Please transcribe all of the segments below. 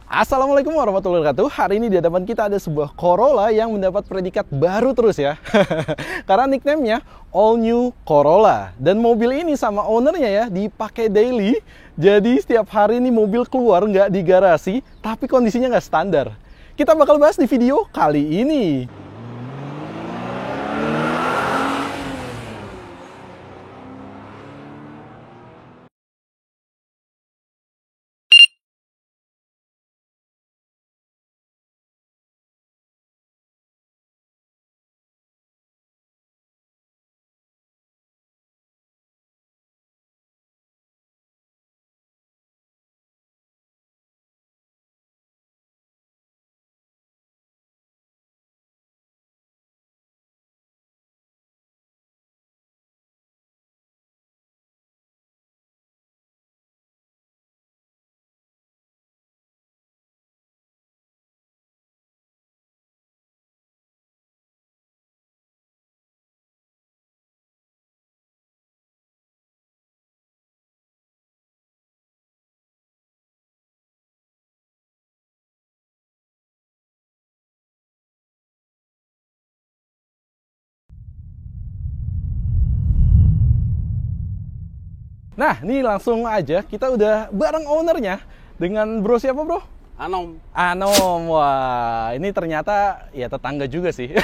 Assalamualaikum warahmatullahi wabarakatuh. Hari ini di hadapan kita ada sebuah Corolla yang mendapat predikat baru terus ya. Karena nickname-nya All New Corolla. Dan mobil ini sama ownernya ya dipakai daily. Jadi setiap hari ini mobil keluar nggak di garasi, tapi kondisinya nggak standar. Kita bakal bahas di video kali ini. Nah, ini langsung aja kita udah bareng ownernya dengan bro siapa bro? Anom. Anom, wah ini ternyata ya tetangga juga sih.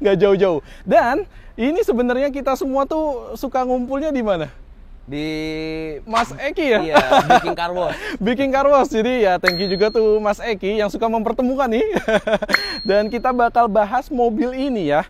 Nggak jauh-jauh. Dan ini sebenarnya kita semua tuh suka ngumpulnya di mana? Di Mas Eki ya? Iya, Biking Car Wash. Biking Car Wash. Jadi ya thank you juga tuh Mas Eki yang suka mempertemukan nih. Dan kita bakal bahas mobil ini ya.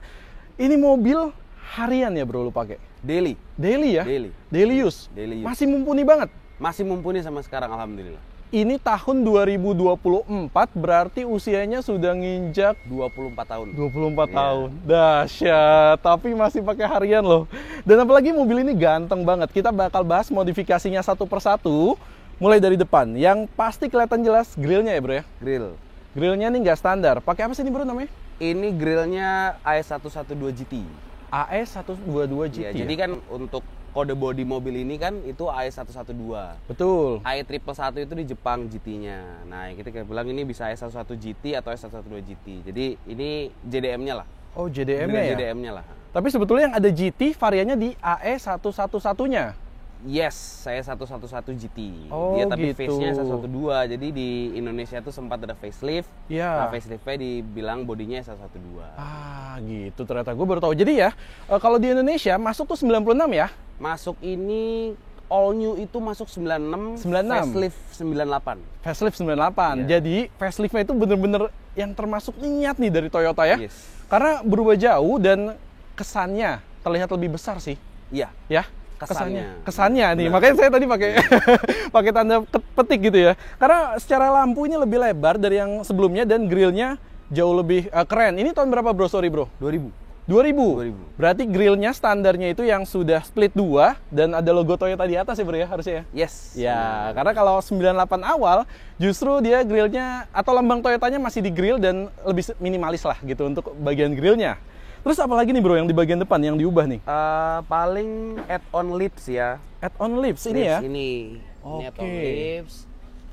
Ini mobil harian ya bro lu pakai? Daily. Daily ya? Daily. Daily use? Daily use. Masih mumpuni banget? Masih mumpuni sama sekarang, alhamdulillah. Ini tahun 2024, berarti usianya sudah nginjak 24 tahun. 24 Iya. tahun. Dahsyat, tapi masih pakai harian loh. Dan apalagi mobil ini ganteng banget. Kita bakal bahas modifikasinya satu persatu, mulai dari depan. Yang pasti kelihatan jelas grillnya ya bro ya? Grill. Grillnya nih nggak standar. Pakai apa sih ini bro namanya? Ini grillnya AS112 GT. AS122 GT Iya, ya? jadi kan untuk kode bodi mobil ini kan itu AS112. Betul. AE111 itu di Jepang GT-nya. Nah, kita bilang ini bisa AS11 GT atau AS112 GT. Jadi ini JDM-nya lah. Oh JDM-nya ya? JDM-nya lah. Tapi sebetulnya yang ada GT variannya di AE111-nya. Yes, saya 111 GT. Oh, Dia tapi gitu. face-nya 112. Jadi di Indonesia tuh sempat ada facelift. Iya. Nah, facelift-nya dibilang bodinya 112. Ah, gitu ternyata. Gue baru tahu. Jadi ya, kalau di Indonesia masuk tuh 96 ya? Masuk ini all new itu masuk 96, 96. facelift 98. Facelift 98. Iya. Jadi facelift-nya itu bener-bener yang termasuk niat nih dari Toyota ya. Yes. Karena berubah jauh dan kesannya terlihat lebih besar sih. Iya. Ya. Kesannya. Kesannya nih. Benar. Makanya saya tadi pakai pakai tanda petik gitu ya. Karena secara lampu ini lebih lebar dari yang sebelumnya dan grillnya jauh lebih keren. Ini tahun berapa bro? Sorry bro. 2000. 2000. Berarti grillnya standarnya itu yang sudah split 2 dan ada logo Toyota di atas ya bro ya harusnya ya? Yes. Ya, karena kalau 98 awal justru dia grillnya atau lambang Toyotanya masih di grill dan lebih minimalis lah gitu untuk bagian grillnya. Terus apa lagi nih bro yang di bagian depan yang diubah nih? Paling add-on lips ya. Add-on lips ini ya? Ini Oke. add-on lips.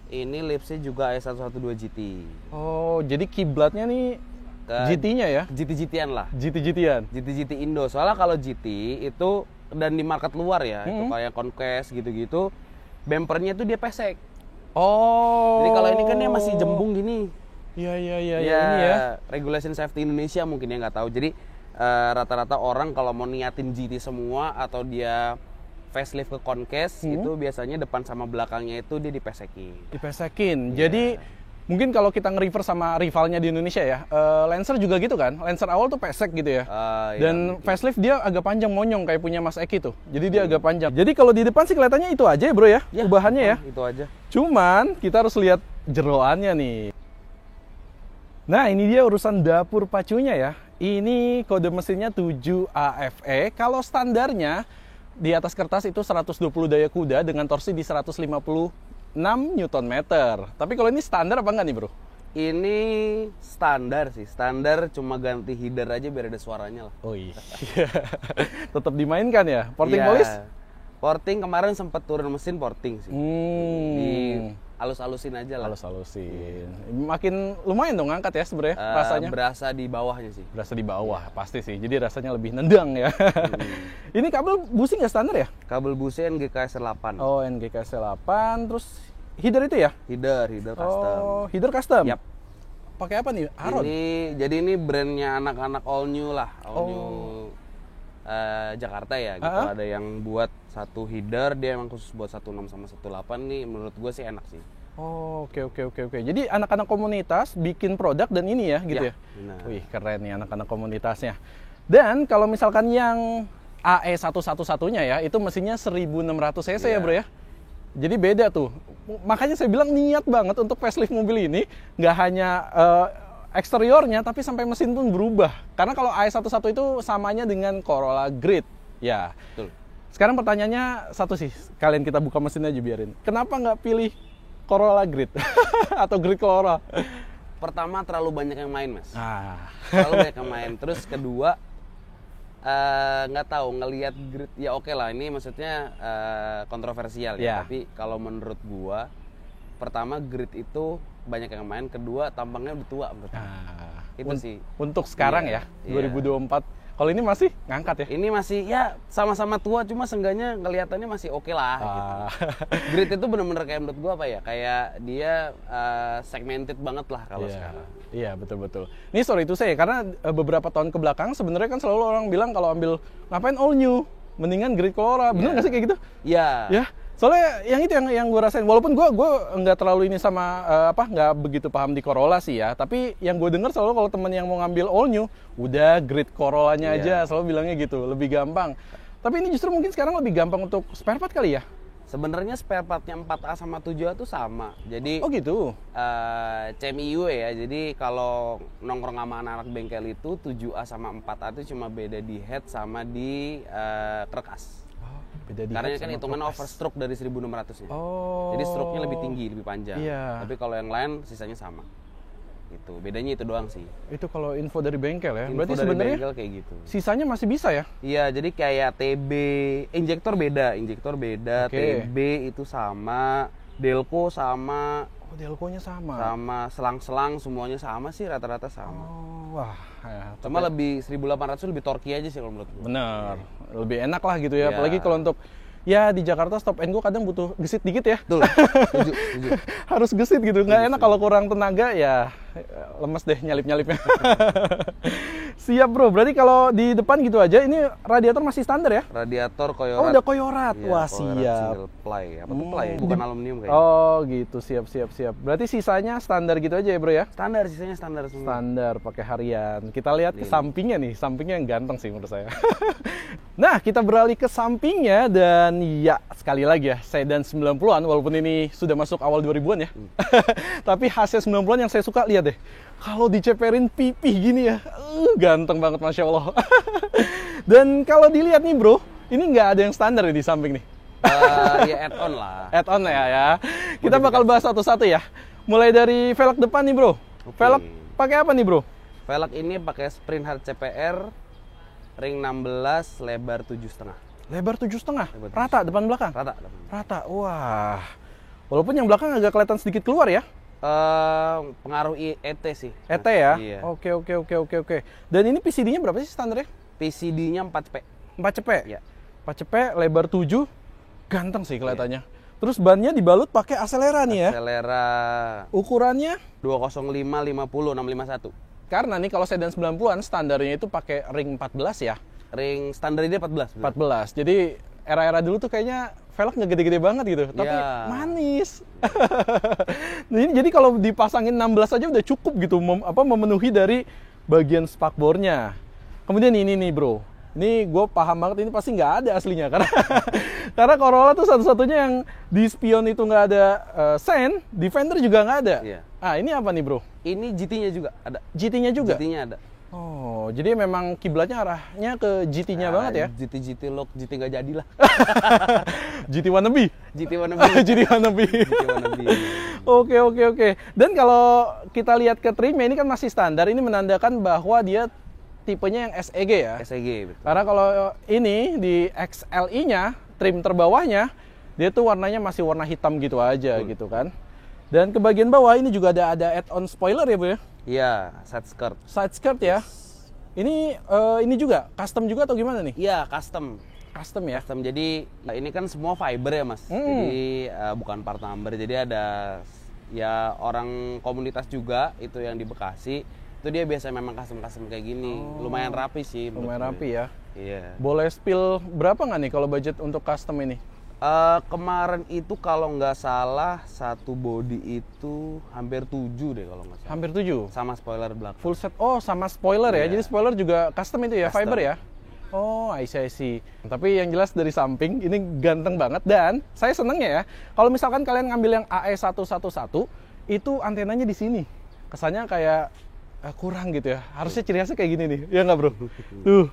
Ini lipsnya juga AS112 GT. Oh, jadi kiblatnya nih GT-nya ya? GT-GT-an lah. GT-GT-an. GT Indo. Soalnya kalau GT itu dan di market luar ya, itu kayak Conquest gitu-gitu, bumpernya tuh dia pesek. Oh. Jadi kalau ini kan dia masih jembung gini. Iya, Ya, ini ya. regulation safety Indonesia mungkin ya nggak tahu. Jadi rata-rata orang kalau mau niatin GT semua atau dia facelift ke Conquest itu biasanya depan sama belakangnya itu dia dipesekin. Dipesekin. Jadi mungkin kalau kita nge-refer sama rivalnya di Indonesia ya, Lancer juga gitu kan. Lancer awal tuh pesek gitu ya. Dan Mungkin. facelift dia agak panjang monyong kayak punya Mas Eki tuh. Jadi dia agak panjang. Jadi kalau di depan sih kelihatannya itu aja ya bro ya, ubahannya ya. Itu aja. Cuman kita harus lihat jeroannya nih. Nah ini dia urusan dapur pacunya ya. Ini kode mesinnya 7AFE. Kalau standarnya di atas kertas itu 120 daya kuda dengan torsi di 156 Nm. Tapi kalau ini standar apa enggak nih bro? Ini standar sih, standar cuma ganti header aja biar ada suaranya lah. Oh iya, tetap dimainkan ya. Porting Iya. polis? Porting kemarin sempat turun mesin porting sih. Di halus-halusin aja lah. Halus-halusin. Makin lumayan dong ngangkat ya sebenarnya rasanya. Berasa di bawahnya sih. Berasa di bawah, pasti sih. Jadi rasanya lebih nendang ya. Ini kabel busi nggak standar ya? Kabel busi NGKS 8. Oh, NGKS 8. Terus header itu ya? Header custom. Oh, header custom? Yap. Pakai apa nih? Aron? Jadi ini brandnya anak-anak all new lah. All new Jakarta ya gitu. Ada yang buat satu header, dia emang khusus buat 16 sama 18 nih, menurut gue sih enak sih. Oh, oke. Jadi anak-anak komunitas bikin produk dan ini ya gitu ya? Benar. Wih, keren nih anak-anak komunitasnya. Dan kalau misalkan yang AE111-nya ya, itu mesinnya 1600 cc ya bro ya? Jadi beda tuh. Makanya saya bilang niat banget untuk facelift mobil ini, nggak hanya eksteriornya, tapi sampai mesin pun berubah. Karena kalau AE11 itu samanya dengan Corolla Grid. Ya. Betul. Sekarang pertanyaannya satu sih, kalian kita buka mesin aja biarin. Kenapa nggak pilih Corolla Grid? Atau Grid Corolla? Pertama, terlalu banyak yang main, Mas. Terlalu banyak yang main. Terus kedua, nggak tahu, ngelihat Grid, ya oke lah, ini maksudnya kontroversial ya. Tapi kalau menurut gua, pertama Grid itu banyak yang main, kedua tampangnya udah tua menurut itu sih. Untuk sekarang ya, 2024. Kalau ini masih ngangkat ya? Ini masih ya sama-sama tua, cuma seenggaknya ngelihatannya masih oke lah. Gitu. Grid itu bener-bener kayak menurut gua apa ya? Kayak dia segmented banget lah kalau sekarang. Iya, betul. Ini sorry itu saya karena beberapa tahun ke belakang sebenarnya kan selalu orang bilang kalau ambil ngapain all new, mendingan Grid Corolla. Bener nggak sih kayak gitu? Iya. Ya. Soalnya yang itu yang gue rasain, walaupun gue nggak terlalu ini sama nggak begitu paham di Corolla sih ya, tapi yang gue dengar selalu kalau temen yang mau ngambil all new, udah Grid Corollanya aja, selalu bilangnya gitu, lebih gampang. Tapi ini justru mungkin sekarang lebih gampang untuk spare part kali ya? Sebenarnya spare partnya 4A sama 7A tuh sama. Jadi oh gitu. CMIU ya. Jadi kalau nongkrong sama anak-anak bengkel itu 7A sama 4A itu cuma beda di head sama di kerkas. Karena kan hitungan overstroke dari 1600-nya. Jadi stroke-nya lebih tinggi, lebih panjang. Tapi kalau yang lain sisanya sama. Itu bedanya itu doang sih. Itu kalau info dari bengkel ya. Info berarti dari sebenarnya bengkel kayak gitu. Sisanya masih bisa ya? Iya, jadi kayak TB, injektor beda, TB itu sama, Delco sama. Oh, Delco-nya sama. Sama selang-selang semuanya sama sih, rata-rata sama. Oh, wah. Ya, cuma lebih 1800 lebih torki aja sih kalau menurut gue. Bener. Lebih enak lah gitu ya. Apalagi kalau untuk ya di Jakarta stop and go kadang butuh gesit dikit ya. Betul. Setuju. Harus gesit gitu. Nggak enak kalau kurang tenaga ya lemes deh nyalip-nyalipnya. Siap bro. Berarti kalau di depan gitu aja ini radiator masih standar ya? Radiator Koyorat. Oh udah Koyorat. Iya, wah Koyorat siap. Single ply. Apa tuh ply? Bukan aluminium kayaknya. Oh gitu. Siap. Berarti sisanya standar gitu aja ya bro ya? Standar, sisanya standar semua. Standar pakai harian. Kita lihat ke sampingnya nih. Sampingnya yang ganteng sih menurut saya. Nah, kita beralih ke sampingnya dan ya sekali lagi ya, sedan 90-an walaupun ini sudah masuk awal 2000-an ya. Tapi hasil 90-an yang saya suka lihat deh. Kalau diceperin pipih gini ya, ganteng banget Masya Allah. Dan kalau dilihat nih bro, ini nggak ada yang standar nih di samping nih. Ya add-on lah. Add-on ya. Kita bakal bahas satu-satu ya. Mulai dari velg depan nih bro. Velg pakai apa nih bro? Velg ini pakai Sprint Hard CPR, ring 16, lebar 7,5. Lebar 7,5? Rata depan belakang? Rata. Wah. Walaupun yang belakang agak kelihatan sedikit keluar ya? Pengaruh ET sih. ET ya? Iya. Oke. Dan ini PCD-nya berapa sih standarnya? PCD-nya 4CP. 4CP? Iya. 4CP, lebar 7, ganteng sih kelihatannya. Terus bannya dibalut pakai Acelera nih ya? Acelera. Ukurannya? 205, 50, 651. Karena nih kalau sedan 90-an standarnya itu pakai ring 14 ya? Ring standar ini 14. 14. Jadi era-era dulu tuh kayaknya velg nggak gede-gede banget gitu, tapi manis. Jadi kalau dipasangin 16 aja udah cukup gitu, memenuhi dari bagian spakbornya. Kemudian ini nih bro, ini gue paham banget ini pasti nggak ada aslinya karena Corolla tuh satu-satunya yang di spion itu nggak ada sen, Defender juga nggak ada. Iya. Ah ini apa nih bro? Ini GT-nya juga ada. GT-nya juga? GT-nya ada. Oh, jadi memang kiblatnya arahnya ke GT-nya banget ya? GT look, GT nggak jadi lah. GT wannabe? GT wannabe. GT wannabe. Oke. Dan kalau kita lihat ke trimnya ini kan masih standar, ini menandakan bahwa dia tipenya yang SEG ya? SEG, betul. Karena kalau ini di XLI-nya, trim terbawahnya, dia tuh warnanya masih warna hitam gitu aja gitu kan. Dan ke bagian bawah ini juga ada add-on spoiler ya bro ya? Iya, side skirt. Side skirt ya. Ini juga custom juga atau gimana nih? Iya, custom. Custom ya. Custom. Jadi ini kan semua fiber ya mas. Jadi bukan part number. Jadi ada ya orang komunitas juga itu yang di Bekasi. Itu dia biasa memang custom kayak gini. Lumayan rapi sih. Lumayan rapi ya. Iya. Boleh spill berapa nggak nih kalau budget untuk custom ini? Kemarin itu kalau nggak salah satu body itu hampir 7 deh kalau nggak salah. Hampir 7? Sama spoiler belakang. Full set, oh sama spoiler ya? Jadi spoiler juga custom itu ya, Custom. fiber ya? Oh, I see. Tapi yang jelas dari samping, ini ganteng banget. Dan saya seneng ya, kalau misalkan kalian ngambil yang AE111, itu antenanya di sini. Kesannya kayak kurang gitu ya. Harusnya ciri khasnya kayak gini nih, ya nggak bro? Tuh,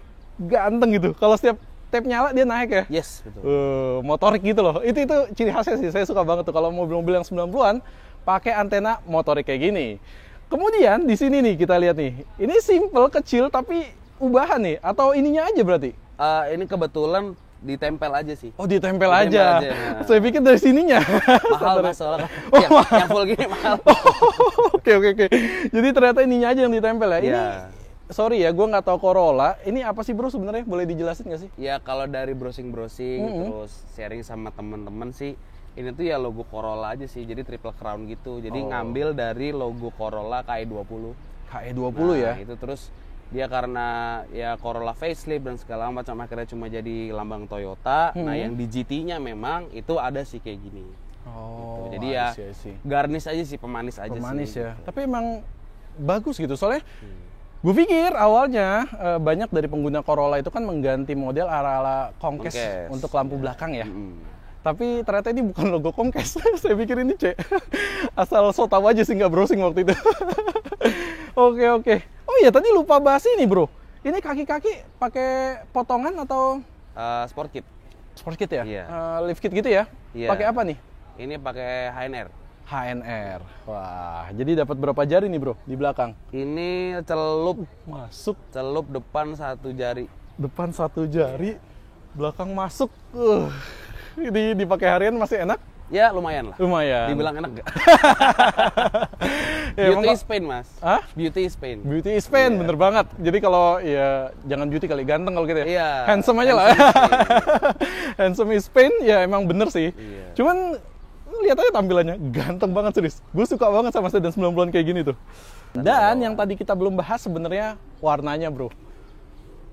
ganteng gitu. Kalau setiap tape nyala dia naik ya? Yes, betul. Motorik gitu loh. Itu ciri khasnya sih. Saya suka banget tuh kalau mobil-mobil yang 90-an pakai antena motorik kayak gini. Kemudian di sini nih kita lihat nih. Ini simple, kecil tapi ubahan nih atau ininya aja berarti? Ini kebetulan ditempel aja sih. Oh, ditempel aja. Nah. Saya pikir dari sininya. Mahal mas soalnya. Yang full gini mahal. Oke. Jadi ternyata ininya aja yang ditempel ya. Ini Iya. sorry ya, gue nggak tahu Corolla. Ini apa sih bro sebenarnya? Boleh dijelasin nggak sih? Ya kalau dari browsing terus sharing sama temen-temen sih, ini tuh ya logo Corolla aja sih. Jadi triple crown gitu. Jadi ngambil dari logo Corolla KE20. KE20 ya. Itu terus dia karena ya Corolla facelift dan segala macam akhirnya cuma jadi lambang Toyota. Nah yang di GT-nya memang itu ada sih kayak gini. Oh. Gitu. Jadi ya I see. garnish aja sih, pemanis aja Pemanis sih. ya. Tapi emang bagus gitu soalnya. Gue pikir awalnya banyak dari pengguna Corolla itu kan mengganti model ala-ala Conquest untuk lampu belakang ya. Tapi ternyata ini bukan logo Conquest. Saya pikir ini asal so tau aja sih nggak browsing waktu itu. Oke. Oh iya tadi lupa bahas ini bro. Ini kaki-kaki pakai potongan atau Sport kit. sport kit ya? Iya. Lift kit gitu ya? Iya. Pakai apa nih? Ini pakai HNR. HNR. Wah, jadi dapat berapa jari nih bro di belakang? Ini celup Masuk depan 1 jari. depan 1 jari, belakang masuk. Ini dipakai harian masih enak? Ya lumayan lah. Lumayan. Dibilang enak gak? Ya, Beauty is pain mas. Hah? Beauty is pain. Beauty is pain, Iya. bener banget. Jadi kalau ya jangan beauty kali, ganteng kalau gitu ya. Iya. Handsome aja lah. Handsome is pain, ya emang bener sih. Iya. Cuman lihat aja tampilannya, ganteng banget serius. Gue suka banget sama sedan 90-an kayak gini tuh. Dan yang tadi kita belum bahas sebenarnya warnanya bro.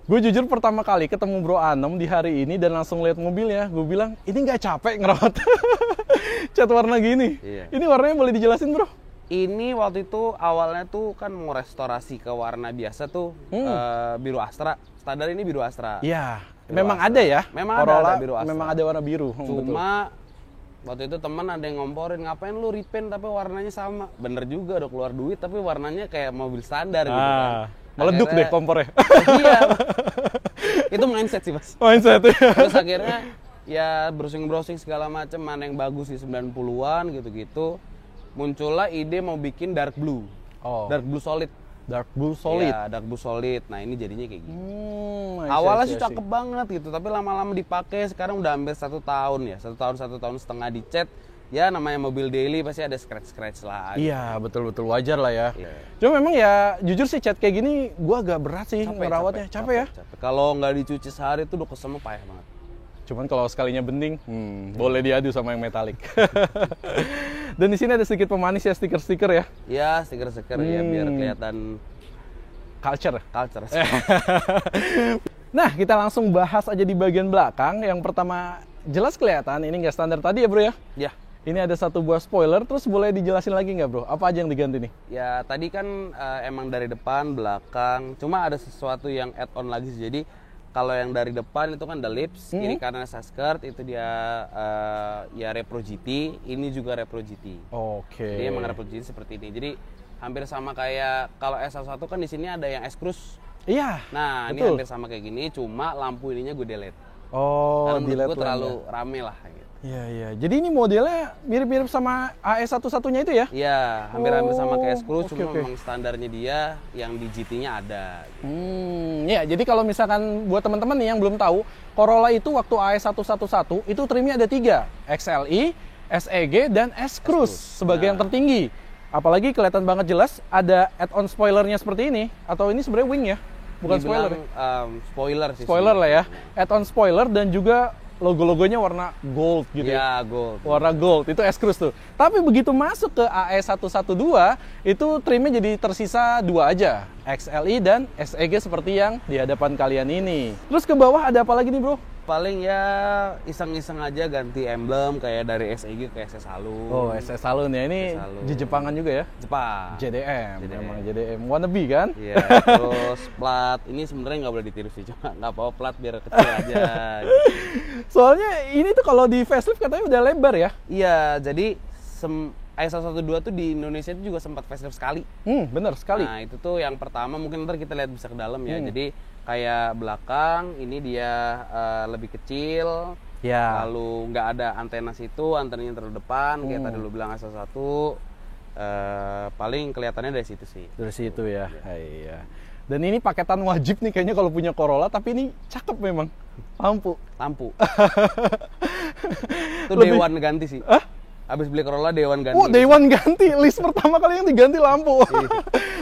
Gue jujur pertama kali ketemu Bro Anom di hari ini dan langsung lihat mobilnya, gue bilang ini nggak capek ngerawat cat warna gini. Iya. Ini warnanya boleh dijelasin bro? Ini waktu itu awalnya tuh kan mau restorasi ke warna biasa tuh biru Astra. Standar ini biru Astra. Iya. Biru Memang Astra. ada ya. Memang Corolla ada biru Astra. memang ada warna biru. Betul. Cuma waktu itu teman ada yang ngomporin, ngapain lu repaint tapi warnanya sama. Bener juga, udah keluar duit tapi warnanya kayak mobil standar gitu kan. Meleduk Akhirnya- deh kompornya. Iya. Itu mindset sih mas. Mindset ya. Terus akhirnya ya browsing segala macam, mana yang bagus di 90-an gitu-gitu. Muncullah ide mau bikin dark blue. Oh. Dark blue solid. Dark blue solid. Iya, dark blue solid. Nah, ini jadinya kayak gini. I see, Awalnya I see, sih I see. cakep banget gitu, tapi lama-lama dipakai sekarang udah hampir 1 tahun ya. 1 tahun setengah dicat. Ya namanya mobil daily pasti ada scratch lah. Iya, betul-betul wajar lah ya. Iya. Cuma memang ya jujur sih cat kayak gini gua agak berat sih ngerawatnya. Capek ya? Kalau nggak dicuci sehari itu udah kesemu payah banget. Cuman kalau sekalinya bening, boleh diadu sama yang metalik. Dan di sini ada sedikit pemanis ya, stiker-stiker ya. Ya, stiker-stiker ya biar kelihatan Culture. culture. Nah, kita langsung bahas aja di bagian belakang. Yang pertama jelas kelihatan ini nggak standar tadi ya bro ya. Ya. Ini ada 1 buah spoiler, terus boleh dijelasin lagi nggak bro? Apa aja yang diganti nih? Ya tadi kan emang dari depan, belakang. Cuma ada sesuatu yang add-on lagi sih. Jadi kalau yang dari depan itu kan the lips, kiri kanan skirt itu dia ya Repro GT. Ini juga Repro GT. Oke. Jadi emang Repro GT seperti ini. Jadi hampir sama kayak kalau S1 kan di sini ada yang S-Cruise. Iya. Nah ini betul. hampir sama kayak gini. Cuma lampu ininya gue delete. Oh, Karena menurut delete gue terlalu lamp-nya. rame lah. Gitu. Iya. Jadi ini modelnya mirip-mirip sama AE11-nya itu ya? Iya, hampir-hampir sama kayak oke, S-Cruise, cuma oke. memang standarnya dia yang di GT-nya ada. Ya, jadi kalau misalkan buat teman-teman nih yang belum tahu, Corolla itu waktu AE111 itu trimnya ada 3, XLI, SEG dan S-Cruise sebagai yang tertinggi. Apalagi kelihatan banget jelas ada add-on spoilernya seperti ini. Atau ini sebenarnya wing ya? Bukan spoiler. Spoiler sih. Spoiler lah ya. Add-on spoiler dan juga logo-logonya warna gold gitu ya. Gold. Warna gold, itu S-Cruise tuh. Tapi begitu masuk ke AE112, itu trimnya jadi tersisa 2 aja. XLI dan SEG seperti yang di hadapan kalian ini. Terus ke bawah ada apa lagi nih bro? Paling ya iseng-iseng aja ganti emblem kayak dari SEG ke SS Salon. Oh, SS Salon ya. Ini di Jepangan juga ya? Jepang. JDM. Memang JDM. Wannabe kan? Iya, terus plat. Ini sebenarnya nggak boleh ditiru sih, cuma nggak apa-apa plat biar kecil aja. Soalnya ini tuh kalau di facelift katanya udah lebar ya? Iya, jadi AE112 tuh di Indonesia itu juga sempat facelift sekali. Bener sekali. Nah, itu tuh yang pertama, mungkin ntar kita lihat bisa ke dalam ya. Jadi kayak belakang ini dia lebih kecil, ya. Lalu nggak ada antena situ, antenanya terlalu depan kayak tadi lu bilang AE1. Paling kelihatannya dari situ sih. Dari situ ya. Iya. Dan ini paketan wajib nih kayaknya kalau punya Corolla, tapi ini cakep memang. Lampu. Itu Dewan ganti sih. Abis beli Corolla Dewan ganti. Oh, Dewan ganti. List pertama kali yang diganti lampu.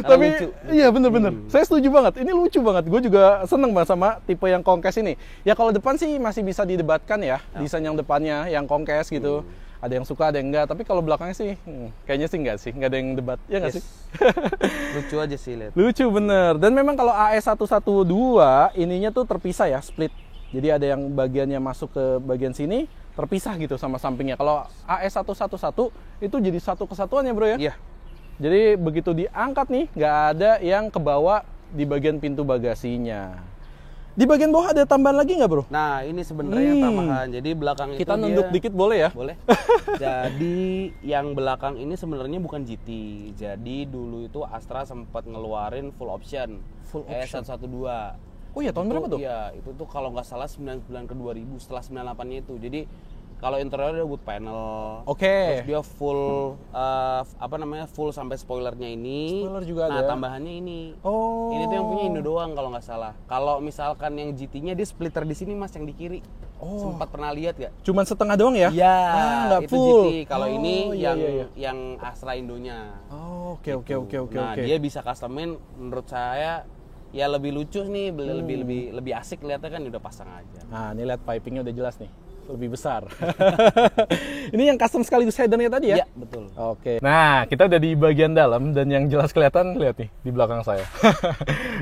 Tapi lucu. Iya bener-bener. Saya setuju banget. Ini lucu banget. Gue juga seneng banget sama tipe yang Concast ini. Ya kalau depan sih masih bisa didebatkan ya. Desain yang depannya yang Concast gitu. Ada yang suka, ada yang enggak. Tapi kalau belakangnya sih kayaknya sih enggak sih. Enggak ada yang debat. Ya enggak sih? Lucu aja sih lihat. Lucu bener. Dan memang kalau AE112 ininya tuh terpisah ya, split. Jadi ada yang bagiannya masuk ke bagian sini, terpisah gitu sama sampingnya. Kalau AE111 itu jadi satu kesatuan ya bro ya? Iya. Jadi begitu diangkat nih, nggak ada yang kebawa di bagian pintu bagasinya. Di bagian bawah ada tambahan lagi nggak bro? Nah ini sebenarnya tambahan. Jadi belakang kita itu nunduk dikit boleh ya? Boleh. Jadi yang belakang ini sebenarnya bukan GT. Jadi dulu itu Astra sempat ngeluarin full option. AE112. Oh iya, tahun berapa tuh? Iya, itu tuh kalau nggak salah 99 ke 2000 setelah 98-nya itu. Jadi kalau interiornya wood panel. Oke. Terus dia full full sampai spoilernya ini. Spoiler juga ada. Nah, tambahannya ini. Oh. Ini tuh yang punya Indo doang kalau nggak salah. Kalau misalkan yang GT-nya dia splitter di sini Mas yang di kiri. Oh. Sempat pernah lihat gak? Cuman setengah doang ya? Iya, nggak itu full. GT. Kalau ini iya. yang Astra Indonya. Oh, oke. Nah, dia bisa customin menurut saya ya lebih lucu nih, lebih asik lihatnya kan udah pasang aja. Nah, ini lihat pipingnya udah jelas nih, lebih besar. Ini yang custom sekaligus headernya tadi ya? Iya, betul. Oke. Nah, kita udah di bagian dalam dan yang jelas kelihatan, lihat nih di belakang saya.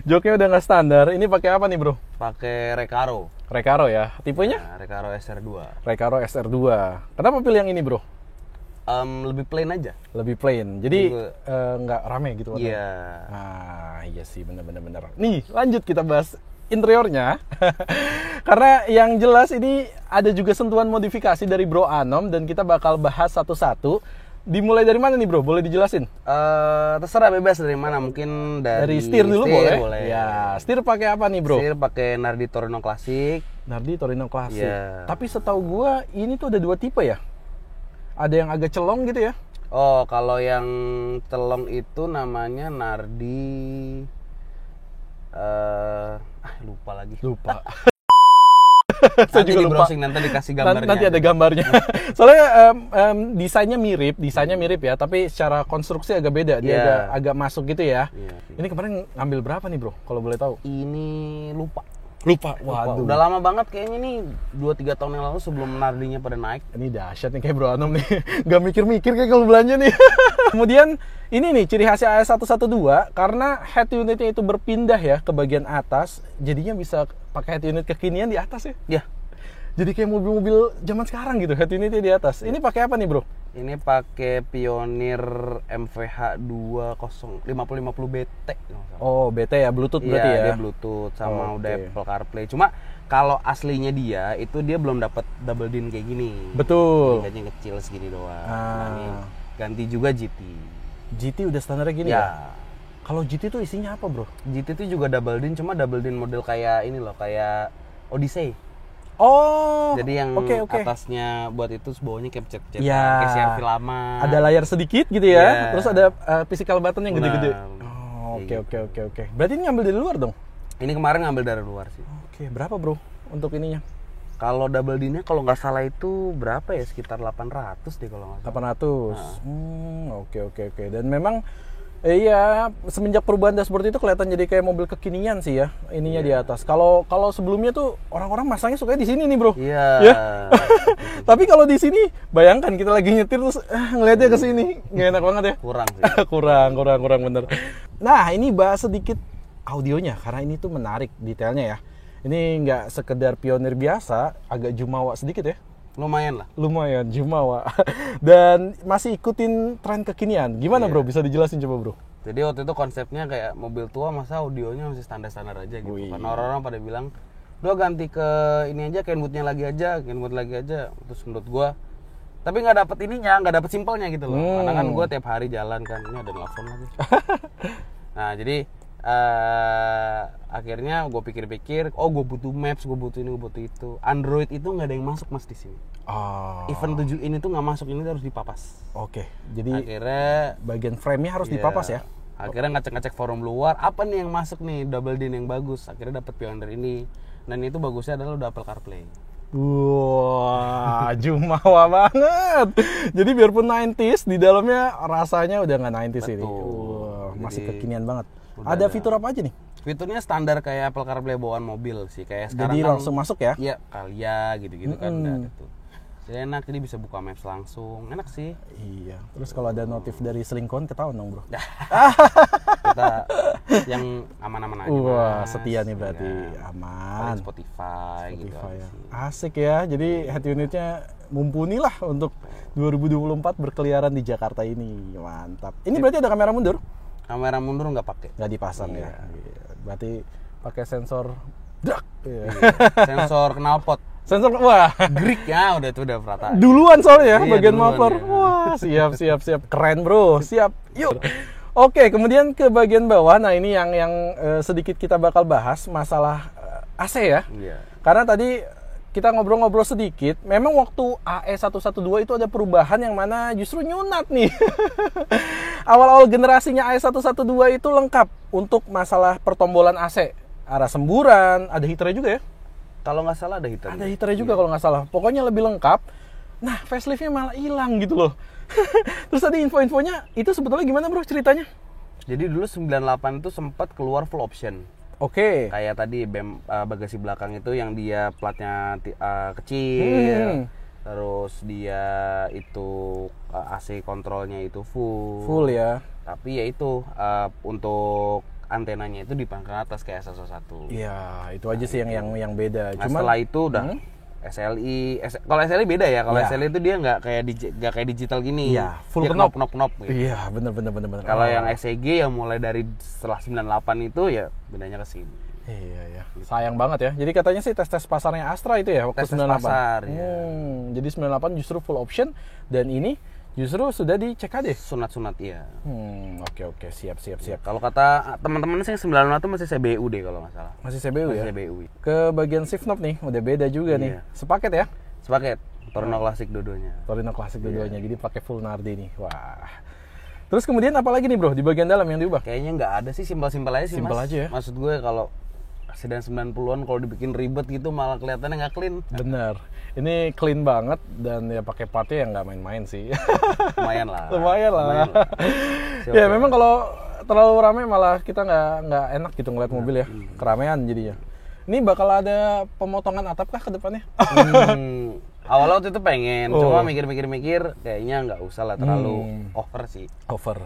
Joknya udah nggak standar. Ini pakai apa nih bro? Pakai Recaro. Recaro ya. Tipenya? Nah, Recaro SR2. Recaro SR2. Kenapa pilih yang ini bro? Lebih plain aja. Lebih plain. Jadi nggak rame gitu warnanya. Iya. Ah, iya sih bener. Nih, lanjut kita bahas interiornya. Karena yang jelas ini ada juga sentuhan modifikasi dari Bro Anom dan kita bakal bahas satu-satu. Dimulai dari mana nih bro? Boleh dijelasin? Terserah bebas dari mana. Mungkin dari setir dulu boleh? Ya, setir pakai apa nih bro? Setir pakai Nardi Torino Classic. Nardi Torino Classic. Yeah. Tapi setahu gua ini tuh ada 2 tipe ya? Ada yang agak celong gitu ya? Oh, kalau yang celong itu namanya Nardi lupa lagi. Lupa. Saya juga lupa. Nanti dikasih gambarnya. Nanti ada gambarnya. Soalnya desainnya mirip ya, tapi secara konstruksi agak beda. Dia agak masuk gitu ya. Ini kemarin ngambil berapa nih bro? Kalau boleh tahu? Ini lupa. Waduh. Udah lama banget kayaknya nih, 2-3 tahun yang lalu sebelum Nardinya pada naik. Ini dahsyat nih kayak Bro Anom nih. Gak mikir-mikir kayak kalau belanja nih. Kemudian ini nih ciri khasnya AE112 karena head unitnya itu berpindah ya ke bagian atas, jadinya bisa pakai head unit kekinian di atas ya. Iya. Jadi kayak mobil-mobil zaman sekarang gitu, head unitnya di atas. Ini pakai apa nih bro? Ini pakai Pioneer MVH 5050 BT. Oh, BT ya, Bluetooth berarti ya? Iya, dia Bluetooth sama udah Apple CarPlay. Cuma kalau aslinya dia itu dia belum dapat double din kayak gini. Betul. Tingkatnya kecil segini doang. Nah, ini ganti juga GT. GT udah standarnya gini ya? Kalau GT tuh isinya apa bro? GT itu juga double din, cuma double din model kayak ini loh, kayak Odyssey. Oh, jadi yang atasnya buat itu, bawahnya capture-capture kayak CRV lama. Ada layar sedikit gitu ya, terus ada physical button yang gede-gede. Oke. Berarti ini ngambil dari luar dong? Ini kemarin ngambil dari luar sih. Oke, berapa bro untuk ininya? Kalau double D-nya kalau nggak salah itu berapa ya? Sekitar 800 deh kalau nggak salah. 800. Oke. Dan memang iya, semenjak perubahan dashboard itu kelihatan jadi kayak mobil kekinian sih ya, ininya di atas. Kalau sebelumnya tuh orang-orang masangnya suka di sini nih, Bro. Iya. Ya? Tapi kalau di sini, bayangkan kita lagi nyetir terus ngelihatnya ke sini, nggak enak banget ya. Kurang sih. kurang bener. Nah, ini bahas sedikit audionya karena ini tuh menarik detailnya ya. Ini nggak sekedar Pioneer biasa, agak jumawa sedikit ya. Lumayan jumawa. Dan masih ikutin tren kekinian. Gimana bro? Bisa dijelasin coba bro? Jadi waktu itu konsepnya kayak mobil tua masa audionya masih standar-standar aja gitu. Karena orang-orang pada bilang, "Lo ganti ke ini aja, Kenwood-nya lagi aja." Terus menurut gua tapi nggak dapet ininya, nggak dapet simpelnya gitu loh. Karena kan gua tiap hari jalan kan, ini ada nelfon lagi. Nah, jadi akhirnya gue pikir-pikir, gue butuh maps, gue butuh ini, gue butuh itu. Android itu nggak ada yang masuk mas di sini. Even 7 ini tuh nggak masuk, ini harus dipapas. Oke. Jadi akhirnya bagian frame-nya harus dipapas ya. Akhirnya ngecek-ngecek forum luar, apa nih yang masuk nih double D yang bagus. Akhirnya dapet Pioneer ini. Dan itu bagusnya adalah udah Apple CarPlay. Wah, jumawa banget. Jadi biarpun 90s, di dalamnya rasanya udah nggak 90s ini. Masih kekinian banget. Ada fitur apa aja nih? Fiturnya standar kayak Apple CarPlay bawaan mobil sih. Kayak sekarang jadi kan, langsung masuk ya? Iya, Kalia gitu-gitu kan udah ada tuh. Jadi enak, jadi bisa buka maps langsung. Enak sih. Iya. Terus kalau ada notif dari selingkuhan ketahuan dong bro. Kita yang aman-aman aja. Wah, setia nih berarti ya. Aman. Spotify gitu ya. Asik ya. Jadi head unitnya mumpuni lah untuk 2024 berkeliaran di Jakarta ini. Mantap. Ini berarti ada kamera mundur? Kamera mundur nggak pakai. Nggak dipasang ya. Berarti pakai sensor sensor knalpot. Sensor, wah, Greek ya, udah perata. Duluan soalnya bagian muffler. Wah, siap. Keren bro, siap. Yuk. Oke, kemudian ke bagian bawah. Nah ini yang sedikit kita bakal bahas masalah AC ya. Iya. Karena tadi kita ngobrol-ngobrol sedikit, memang waktu AE112 itu ada perubahan yang mana justru nyunat nih. Awal-awal generasinya AE112 itu lengkap untuk masalah pertombolan AC. Arah semburan, ada heaternya juga ya? Kalau nggak salah ada heaternya. Ada heaternya juga kalau nggak salah. Pokoknya lebih lengkap. Nah, faceliftnya malah hilang gitu loh. Terus tadi info-infonya, itu sebetulnya gimana bro ceritanya? Jadi dulu 98 itu sempat keluar full option. Oke. Kayak tadi bagasi belakang itu yang dia platnya kecil, terus dia itu AC kontrolnya itu full ya. Tapi ya itu untuk antenanya itu dipangkas atas kayak SL1. Iya, itu aja sih yang beda. Nah, setelah itu udah SLI. Kalau SLI beda ya. Kalau SLI itu dia nggak kayak digital gini. Iya, full knop gitu. Iya, bener. Kalau yang SEG yang mulai dari setelah 98 itu ya bedanya ke sini. Iya. Sayang banget ya. Jadi katanya sih tes pasarnya Astra itu ya waktu 98. Tes pasar ya. Jadi 98 justru full option dan ini justru sudah di CKD. Sunat ya. Oke, siap. Kalau kata teman-teman sih 98 itu masih CBU deh kalau nggak salah. Masih CBU ya? CBU. Ke bagian shift knob nih, udah beda juga nih. Sepaket ya? Sepaket. Torino Classic dua-duanya. Jadi pakai full Nardi nih. Wah. Terus kemudian apa lagi nih bro di bagian dalam yang diubah? Kayaknya nggak ada sih, simpel-simpel aja sih. Simpel aja ya? Maksud gue kalau sedan 90-an kalau dibikin ribet gitu malah kelihatannya nggak clean. Bener. Ini clean banget dan ya pakai partnya yang nggak main-main sih. Lumayan lah. Ya memang kalau terlalu ramai malah kita nggak enak gitu ngeliat mobil ya. Keramaian jadinya. Ini bakal ada pemotongan atap kah ke depannya? Awalnya waktu itu pengen, cuma mikir-mikir kayaknya nggak usah lah, terlalu over sih.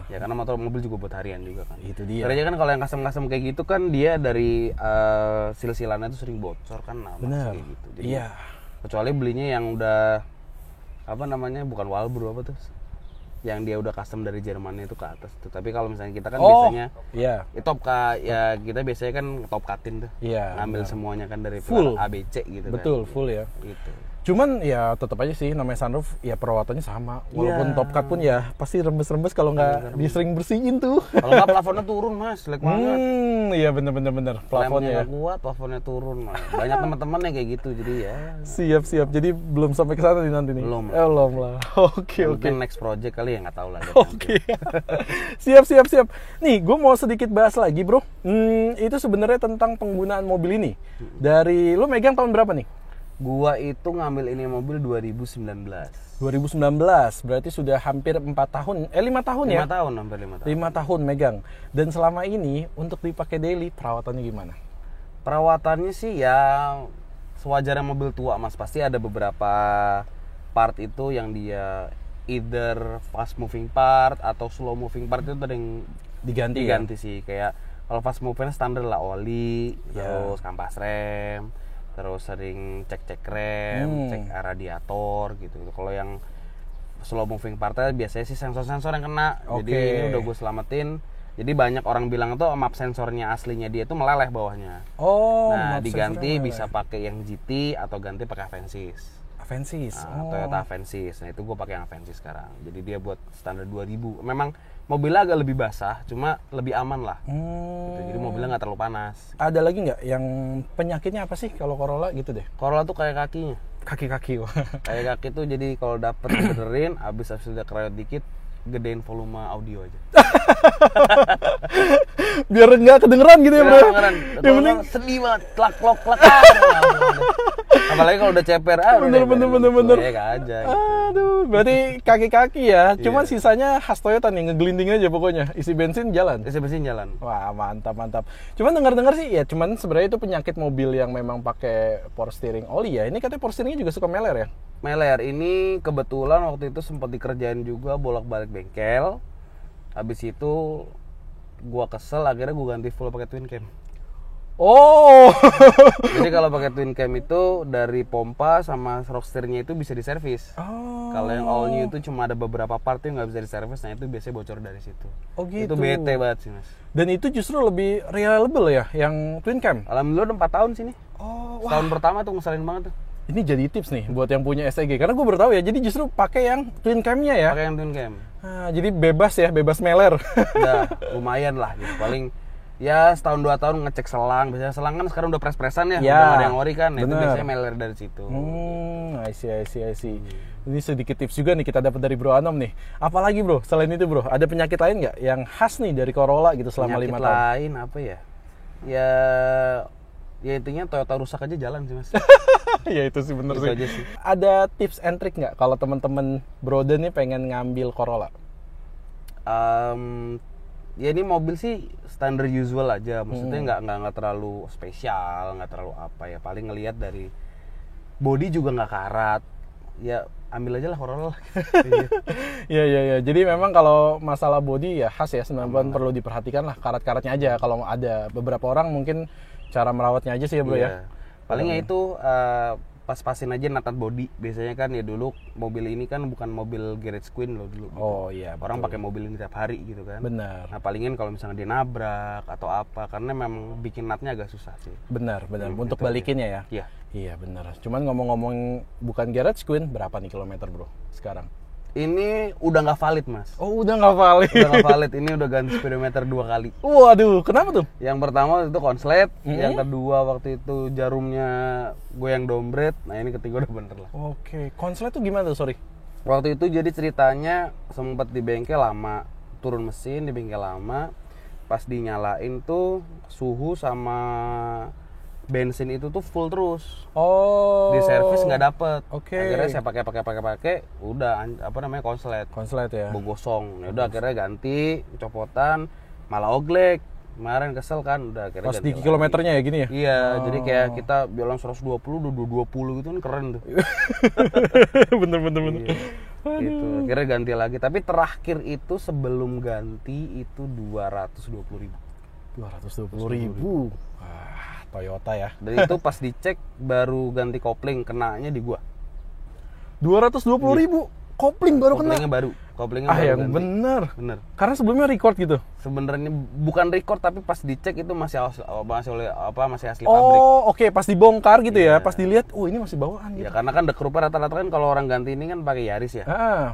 Ya karena mobil juga buat harian juga kan. Itu dia. Karena kan kalau yang custom kayak gitu kan dia dari silsilannya tuh sering bocor kan, bener. Kayak gitu. Jadi, kecuali belinya yang udah bukan Walbro apa tuh, yang dia udah custom dari Jermannya itu ke atas tuh. Tapi kalau misalnya kita kan biasanya top cut ya, kita biasanya kan top cutin tuh. Ngambil semuanya kan dari full ABC gitu. Betul, kan. full ya. Gitu. Cuman ya tetap aja sih namanya sunroof ya perawatannya sama. Walaupun top cut pun ya pasti rembes-rembes kalau nggak disering bersihin tuh. Kalau nggak plafonnya turun mas, jelek banget. Iya bener. Plafonnya ya. Kuat, plafonnya turun. Banyak teman-teman yang kayak gitu, jadi ya. Siap. Jadi belum sampai ke sana nih nanti nih. Belum lah. Oke. Mungkin next project kali ya, nggak tahu lah. Oke. Siap. Nih, gue mau sedikit bahas lagi bro. Itu sebenarnya tentang penggunaan mobil ini. Dari lu megang tahun berapa nih? Gua itu ngambil ini mobil 2019. 2019, berarti sudah hampir 4 tahun, 5 tahun ya? 5 tahun, hampir 5 tahun. 5 tahun megang. Dan selama ini untuk dipakai daily, perawatannya gimana? Perawatannya sih ya sewajarnya mobil tua mas. Pasti ada beberapa part itu yang dia either fast moving part atau slow moving part itu ada yang Diganti sih. Kayak kalau fast moving standar lah oli, terus kampas rem, terus sering cek rem, cek radiator gitu. Kalau yang slow moving partnya biasanya sih sensor-sensor yang kena. Jadi ini udah gue selamatin. Jadi banyak orang bilang tuh map sensornya aslinya dia tuh meleleh bawahnya. Nah diganti bisa pakai yang GT atau ganti pakai Avensis. Toyota Avensis. Nah itu gue pakai yang Avensis sekarang. Jadi dia buat standar 2000. Memang mobilnya agak lebih basah, cuma lebih aman lah. Gitu. Jadi mobilnya nggak terlalu panas. Ada lagi nggak yang penyakitnya apa sih kalau Corolla gitu deh? Corolla tuh kayak kakinya. Kaki-kaki. Kayak kaki tuh jadi kalau dapet benerin, abis udah kerayot dikit, gedein volume audio aja. Biar nggak kedengeran gitu ya bro. Yang penting sedih banget, klak. Apalagi kalau udah ceper, bener. Ya aja. Gitu. Aduh, berarti kaki-kaki ya. Cuman sisanya khas Toyota nih, ngegelinding aja pokoknya. Isi bensin jalan. Wah mantap. Cuman dengar sih ya, cuman sebenarnya itu penyakit mobil yang memang pakai power steering oli ya. Ini katanya power steeringnya juga suka meler ya? Meler ini kebetulan waktu itu sempat dikerjain juga bolak-balik bengkel. Habis itu gua kesel, akhirnya gua ganti full pakai twin cam. Oh. Jadi kalau pakai twin cam itu dari pompa sama rock steeringnya itu bisa diservis. Kalau yang all new itu cuma ada beberapa part yang nggak bisa diservis, nah itu biasanya bocor dari situ. Oh gitu. Itu bete banget sih mas. Dan itu justru lebih reliable ya, yang twin cam. Alhamdulillah udah 4 tahun sini. Oh. Tahun pertama tuh ngeselin banget tuh. Ini jadi tips nih buat yang punya STG, karena gue baru tahu ya. Jadi justru pakai yang twin cam-nya ya. Pakai yang twin cam. Jadi bebas meler. Udah lumayan lah gitu. Paling ya setahun 2 tahun ngecek selang. Biasanya selang kan sekarang udah pres-presan ya. Udah gak ada yang ori kan. Nah, itu biasanya meler dari situ. I see. Ini sedikit tips juga nih kita dapat dari Bro Anom nih. Apalagi bro, selain itu bro, ada penyakit lain nggak yang khas nih dari Corolla gitu selama 5 tahun? Penyakit lain apa ya? Ya intinya Toyota rusak aja jalan sih mas. Ya itu sih bener itu sih. Ada tips and trick nggak kalau teman-teman Broden nih pengen ngambil Corolla? Ya ini mobil sih standar usual aja. Maksudnya nggak terlalu spesial, nggak terlalu apa ya. Paling ngelihat dari body juga nggak karat. Ya ambil aja lah Corolla. Ya. Jadi memang kalau masalah body ya khas ya, sebenarnya perlu diperhatikan lah karat-karatnya aja. Kalau ada beberapa orang mungkin cara merawatnya aja sih ya bro ya. Palingnya itu pas-pasin aja natat body. Biasanya kan ya dulu mobil ini kan bukan mobil garage queen loh dulu. Oh iya. Orang pakai mobil ini tiap hari gitu kan. Benar. Nah palingin kalau misalnya dia nabrak atau apa, karena memang bikin natnya agak susah sih. Benar. Untuk balikinnya ya. Iya. Iya benar. Cuman ngomong-ngomong bukan garage queen, berapa nih kilometer bro sekarang? Ini udah nggak valid mas. Oh udah nggak valid. Udah nggak valid. Ini udah ganti speedometer 2 kali. Waduh, kenapa tuh? Yang pertama itu konslet, yang kedua waktu itu jarumnya goyang dompet. Nah ini ketiga udah bener lah. Oke, konslet tuh gimana tuh? Sorry. Waktu itu jadi ceritanya sempat di bengkel lama, turun mesin di bengkel lama, pas dinyalain tuh suhu sama bensin itu tuh full terus. Oh. Di servis nggak dapet. Oke. Akhirnya saya pakai, udah konslet. Konslet ya. Gosong. Ya udah akhirnya ganti, copotan, malah oglek. Kemarin kesel kan, udah akhirnya pas di kilometernya ya gini ya. Iya, jadi kayak kita bilang 120 udah 220 gitu kan keren tuh. bener. Iya. Gitu. Akhirnya ganti lagi, tapi terakhir itu sebelum ganti itu 220.000. 220.000. Toyota ya. Dan itu pas dicek baru ganti kopling, kenanya di gua. 220.000 kopling baru kena. Koplingnya baru yang ganti. Bener. Karena sebelumnya record gitu. Sebenarnya bukan record tapi pas dicek itu masih asli pabrik. Oh, oke, pas dibongkar gitu ya. Pas dilihat, oh ini masih bawaan gitu. Ya karena kan dekrupnya rata-rata kan kalau orang ganti ini kan pakai Yaris ya.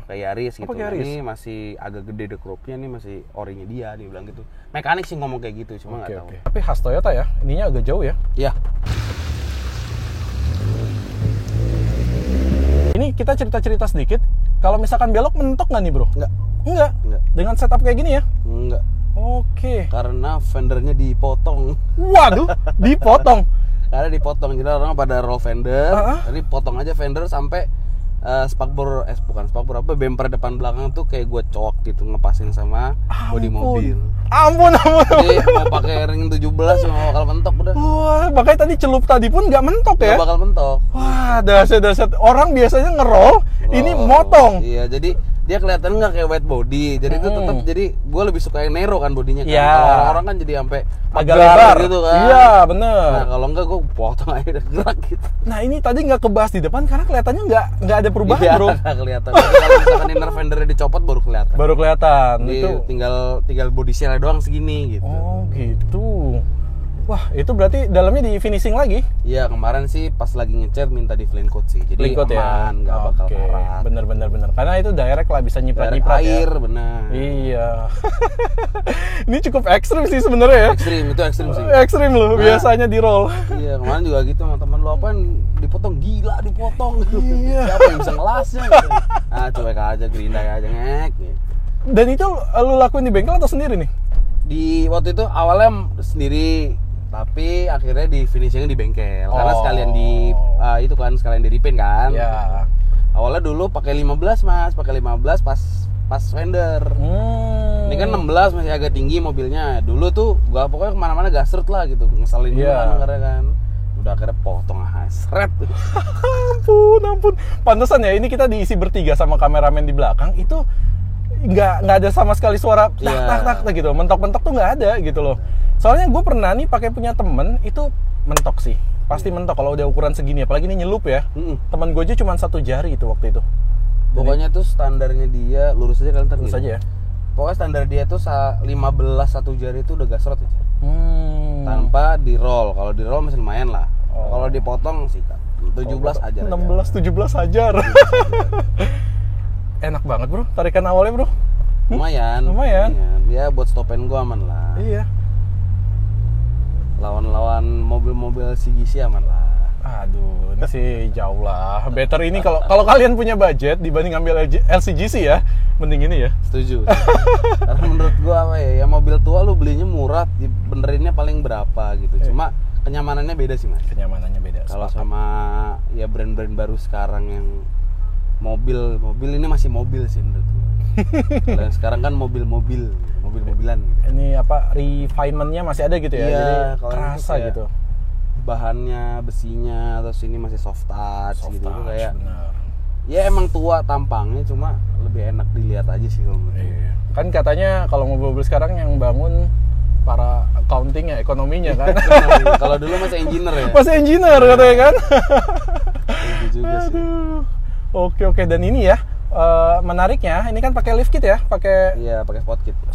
Pakai Yaris gitu. Yaris? Ini masih agak gede dekrupnya, nih masih orinya dia bilang gitu. Mekanik sih ngomong kayak gitu, cuma nggak tahu. Tapi khas Toyota ya. Ininya agak jauh ya. Iya. Ini kita cerita-cerita sedikit. Kalau misalkan belok mentok nggak nih bro? Enggak. Dengan setup kayak gini ya? Enggak. Oke. Karena fendernya dipotong. Waduh, dipotong. Karena dipotong, jadi orang pada roll fender, jadi potong aja fender sampai spakbor, bukan spakbor, apa, bumper depan belakang tuh kayak gue cowok gitu, ngepasin sama bodi mobil. Ampun. Jadi mau pakai ring 17 cuma bakal mentok udah. Wah, makanya tadi celup tadi pun nggak mentok ya? Nggak bakal mentok. Wah, dahsyat. Orang biasanya ngerol, ini motong. Iya, jadi dia kelihatan nggak kayak wide body, jadi itu tetap, jadi gue lebih suka yang narrow kan bodinya kan. Ya. Kalau orang-orang kan jadi sampai agak lebar gitu kan. Iya, bener. Nah kalau enggak gue potong aja udah gerak gitu. Nah ini tadi nggak kebahas di depan karena kelihatannya nggak ada perubahan Iya, bro. nggak kelihatan. Jadi kalau misalkan inner fendernya dicopot baru kelihatan. Jadi Itu. tinggal body shell doang segini gitu. Oh gitu. Wah itu berarti dalamnya di finishing lagi? Iya, kemarin sih pas lagi ngecat minta di flame coat sih. Jadi Flame coat aman, nggak bakal karat. Bener. Karena itu direct lah, bisa nyiprat-nyiprat ya. Air, benar. Iya. Ini cukup ekstrim sih sebenarnya ya. Itu ekstrim sih. Ekstrim loh, biasanya di roll. Iya, kemarin juga gitu sama teman lo, apaan dipotong, gila dipotong. Iya. Siapa yang bisa ngelasnya gitu. Ah, cuek aja, gerindai aja, ngek gitu. Dan itu lu lakuin di bengkel atau sendiri nih? Di waktu itu awalnya sendiri, tapi akhirnya di finishingnya di bengkel. Karena sekalian di itu kan, sekalian di repaint kan. Iya. Awalnya dulu pakai 15 Mas, pakai 15 pas fender. Ini kan 16 masih agak tinggi mobilnya. Dulu tuh gua pokoknya kemana-mana gasret lah gitu, ngeselin juga kan akhirnya kan. Udah akhirnya potong seret. Ampun. Pantesan ya, ini kita diisi bertiga sama kameramen di belakang, itu nggak ada sama sekali suara tak gitu. Mentok-mentok tuh nggak ada gitu loh. Soalnya gue pernah nih pakai punya temen, itu mentok sih. Pasti mentok kalau udah ukuran segini, apalagi ini nyelup ya. Temen gue aja cuma 1 jari itu waktu itu. Pokoknya tuh standarnya dia, lurus aja kalian ntar lurus gitu. aja ya. Pokoknya standar dia tuh 15 1 jari itu udah gasrot aja. Tanpa di roll. Kalau di roll masih lumayan lah. Kalau dipotong sikat. 17 aja. 16 17 hajar. Enak banget bro, tarikan awalnya bro. Lumayan. Ya buat stop and go aman lah. Iya. Lawan-lawan mobil-mobil CGC aman lah. Aduh, ini sih jauh lah. Better ini kalau kalian punya budget dibanding ngambil LCGC ya, mending ini ya. Setuju. Karena menurut gua apa ya, mobil tua lu belinya murah, benerinnya paling berapa gitu. Cuma kenyamanannya beda sih Mas. Kenyamanannya beda. Kalau sama ya brand-brand baru sekarang yang mobil ini masih mobil sih menurut gua. Kalau yang sekarang kan mobil-mobilan gitu. Ini apa, refinement-nya masih ada gitu ya, iya, jadi kalau kerasa gitu. Bahannya, besinya, terus ini masih soft touch gitu kayak. Bener. Ya emang tua tampangnya, cuma lebih enak dilihat aja sih kalau menurut. Iya. Kan katanya kalau mobil-mobil sekarang yang bangun para accounting ya, ekonominya kan. Kalau dulu masih engineer ya. Masih engineer katanya kan. Itu juga sih. Oke, dan ini ya menariknya, ini kan pakai lift kit ya, pakai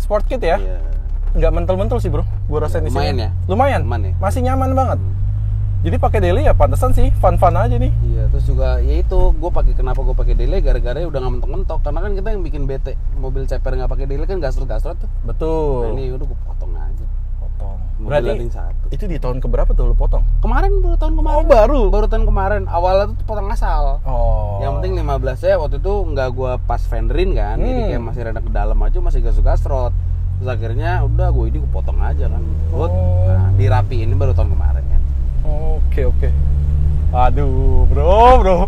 sport kit ya. Iya. Nggak mentel-mentel sih bro, gua rasain di sini. Lumayan ya. Masih nyaman banget. Jadi pakai daily ya pantesan sih, fun-fun aja nih. Iya, terus juga ya itu kenapa gue pakai daily gara-gara udah nggak mentok-mentok, karena kan kita yang bikin bete mobil ceper nggak pakai daily kan gasrot tuh. Betul. Nah, ini udah gue potong aja. Berarti itu di tahun keberapa tuh lu potong? Baru tahun kemarin. Oh baru tahun kemarin. Awalnya tuh potong asal. Oh. Yang penting 15 ya waktu itu nggak gue pas fenderin kan, jadi kayak masih rada ke dalam aja, masih gasrot. Terus akhirnya udah gue potong aja kan. Nah dirapiin ini baru tahun kemarin kan. Oke. Aduh, bro.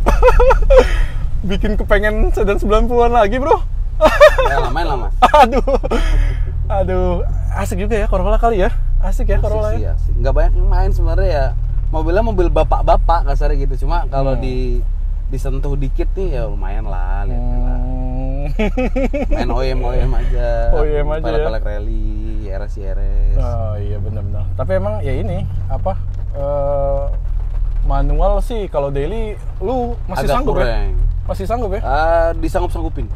Bikin kepengen sedan 90-an lagi, bro. Ya, lamain lah, Mas. Aduh, asik juga ya Corolla kali ya. Asik ya Corolla ya. Asik. Nggak banyak yang main sebenarnya ya. Mobilnya mobil bapak-bapak kasarnya gitu. Cuma kalau disentuh dikit nih ya lumayan lah, lihatnya lah. Main OEM aja. Pelek rally, RS. Oh iya benar. Tapi emang ya ini apa? Manual sih kalau daily lu masih agak sanggup kurang. ya? Masih sanggup ya? Disanggup-sanggupin.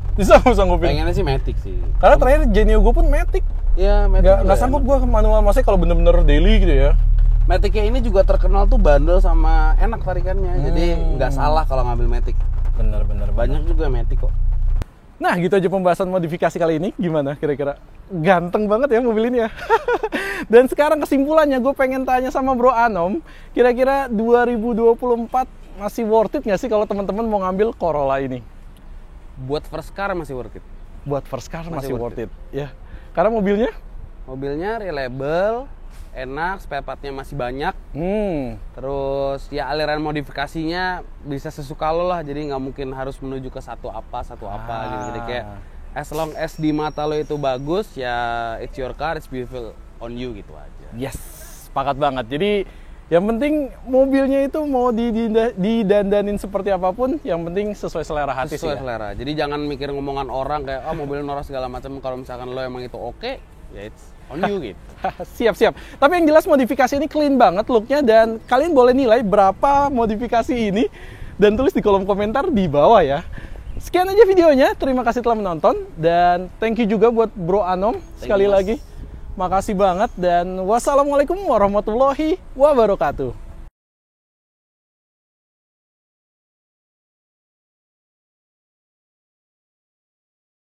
Pengennya sih Matic sih. Karena terakhir Genio gue pun Matic. Iya, Matic. Nggak sanggup gue manual, maksudnya kalau bener-bener daily gitu ya. Matic-nya ini juga terkenal tuh bandel sama enak tarikannya. Jadi nggak salah kalau ngambil Matic. Bener. Banyak juga Matic kok. Nah gitu aja pembahasan modifikasi kali ini. Gimana kira-kira? Ganteng banget ya mobil ini ya. Dan sekarang kesimpulannya gue pengen tanya sama Bro Anom, kira-kira 2024 masih worth it nggak sih kalau teman-teman mau ngambil Corolla ini? Buat first car masih worth it. Masih worth it. Ya. Karena mobilnya reliable, enak, spare partnya masih banyak. Terus ya aliran modifikasinya bisa sesuka lo lah, jadi nggak mungkin harus menuju ke satu apa gitu. Jadi kayak as long as di mata lo itu bagus, ya it's your car, it's beautiful on you gitu aja. Yes, sepakat banget. Jadi yang penting mobilnya itu mau didandanin seperti apapun, yang penting sesuai selera hati sih. Sesuai selera. Jadi jangan mikir ngomongan orang kayak mobil norak segala macam. Kalau misalkan lo emang itu oke, ya it's on you gitu. Siap. Tapi yang jelas modifikasi ini clean banget looknya, dan kalian boleh nilai berapa modifikasi ini dan tulis di kolom komentar di bawah ya. Sekian aja videonya. Terima kasih telah menonton, dan thank you juga buat Bro Anom sekali lagi. Makasih banget, dan wassalamualaikum warahmatullahi wabarakatuh.